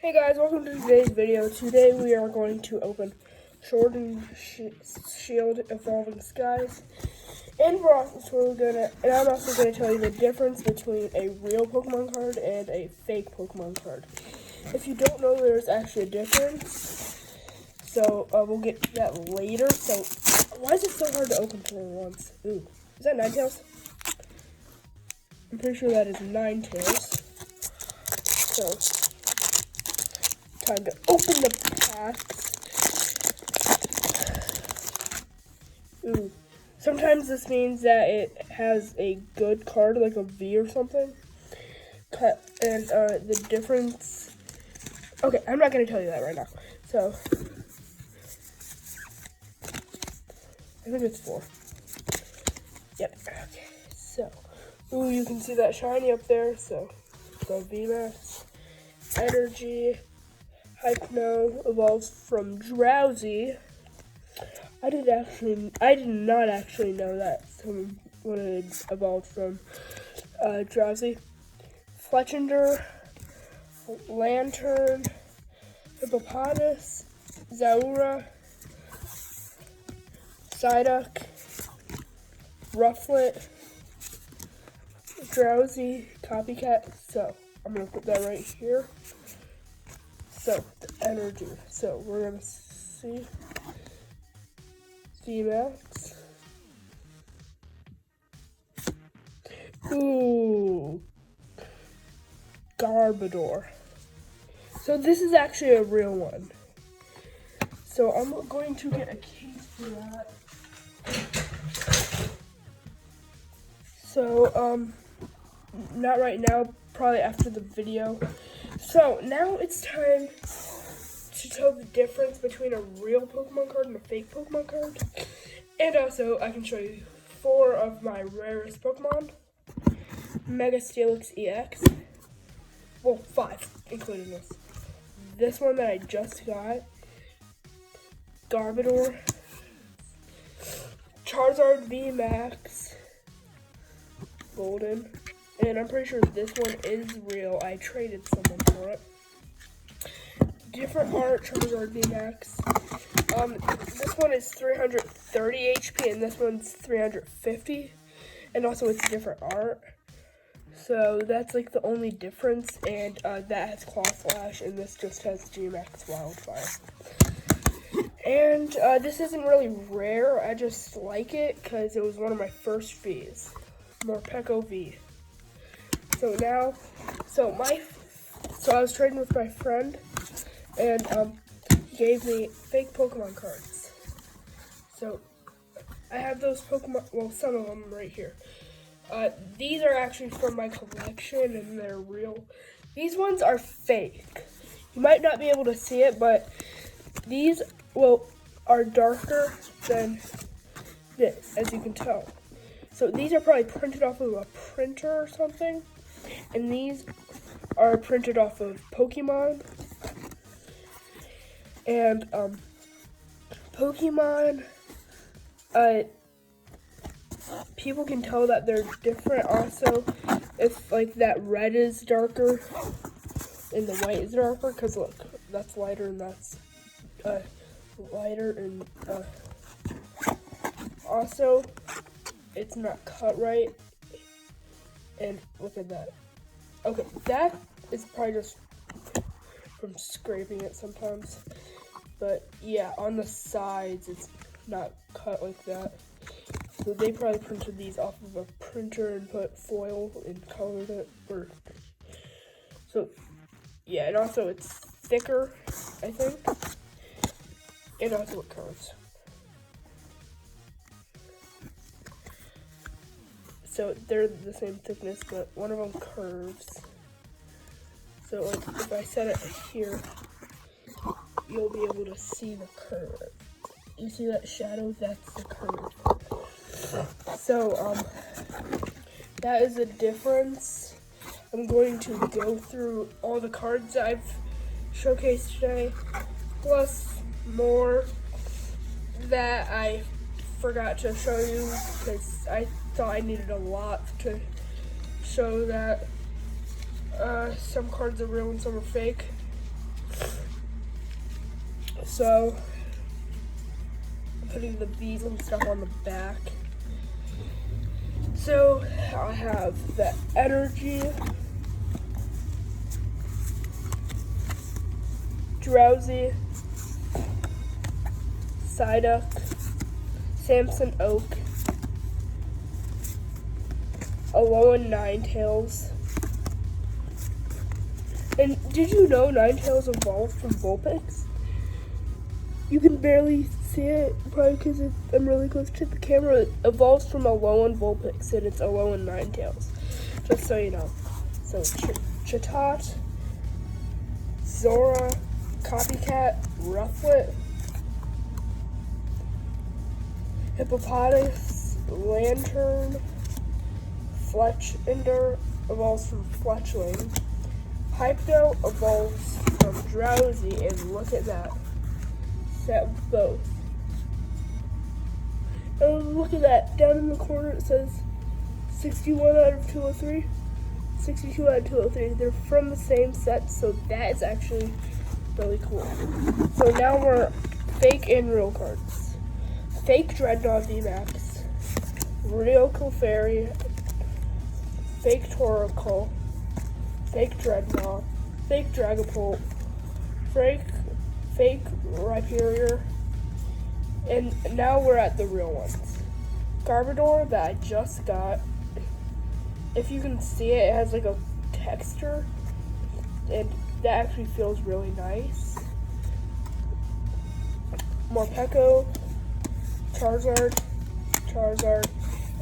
Hey guys, welcome to today's video. Today we are going to open Sword and Shield Evolving Skies. And I'm also gonna tell you the difference between a real Pokemon card and a fake Pokemon card. If you don't know, there's actually a difference. So we'll get to that later. So why is it so hard to open for once? Ooh, is that Ninetales? I'm pretty sure that is Ninetales. So time to open the packs. Ooh. Sometimes this means that it has a good card, like a V or something. And the difference... Okay, I'm not going to tell you that right now. So, I think it's 4. Yep, okay. So, ooh, you can see that shiny up there. So VMAX, Energy, Hypno evolves from Drowsy. I did not actually know that someone had evolved from Drowsy. Fletchinder, Lantern, Hippopotamus, Zaura, Psyduck, Rufflet, Drowsy, Copycat. So I'm gonna put that right here. So the energy. So we're gonna see VMAX. Ooh, Garbodor. So this is actually a real one. So I'm going to get a case for that. So not right now, probably after the video. So now it's time to tell the difference between a real Pokemon card and a fake Pokemon card. And also, I can show you 4 of my rarest Pokemon. Mega Steelix EX. Well, 5, including this. This one that I just got. Garbodor. Charizard VMAX. Golden. And I'm pretty sure this one is real. I traded someone for it. Different art, Charizard VMAX. This one is 330 HP and this one's 350. And also it's different art. So that's like the only difference. And that has Claw Slash and this just has G-Max Wildfire. And this isn't really rare. I just like it because it was one of my first Vs. Morpeko V. So now, so I was trading with my friend, and he gave me fake Pokemon cards. So I have those Pokemon, well, some of them right here. These are actually from my collection, and they're real. These ones are fake. You might not be able to see it, but these, are darker than this, as you can tell. So these are probably printed off of a printer or something. And these are printed off of Pokemon. And Pokemon, people can tell that they're different also if like that red is darker and the white is darker, because look, that's lighter and that's lighter, and also it's not cut right. And look at that. Okay, that is probably just from scraping it sometimes. But yeah, on the sides, it's not cut like that. So they probably printed these off of a printer and put foil and colored it. So yeah, and also it's thicker, I think. And also it curves. So they're the same thickness, but one of them curves. So like if I set it here, you'll be able to see the curve. You see that shadow? That's the curve. So that is the difference. I'm going to go through all the cards I've showcased today, plus more that I forgot to show you because I thought I needed a lot to show that some cards are real and some are fake. So, putting the bees and stuff on the back. So, I have the energy, drowsy, Psyduck, Samson Oak, Alolan Ninetales. And did you know Ninetales evolved from Vulpix? You can barely see it, probably because I'm really close to the camera. It evolves from Alolan Vulpix, and it's Alolan Ninetales, just so you know. So, Chatot, Zora, Copycat, Rufflet, Hippopotamus, Lantern, Fletchinder evolves from Fletchling. Hypno evolves from Drowsy, and look at that. Set both. And look at that. Down in the corner it says 61 out of 203. 62 out of 203. They're from the same set, so that is actually really cool. So now we're fake and real cards. Fake Dreadnought VMAX. Real Clefairy. Fake Torkoal. Fake Dreadnought. Fake Dragapult. Fake Rhyperior. And now we're at the real ones. Garbodor that I just got. If you can see it, it has like a texture. And that actually feels really nice. Morpeko, Charizard,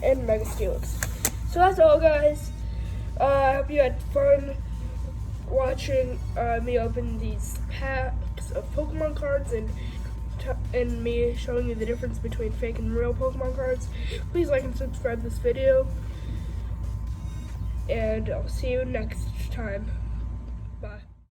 and Mega Steelix. So that's all, guys. I hope you had fun watching me open these packs of Pokemon cards and me showing you the difference between fake and real Pokemon cards. Please like and subscribe this video, and I'll see you next time.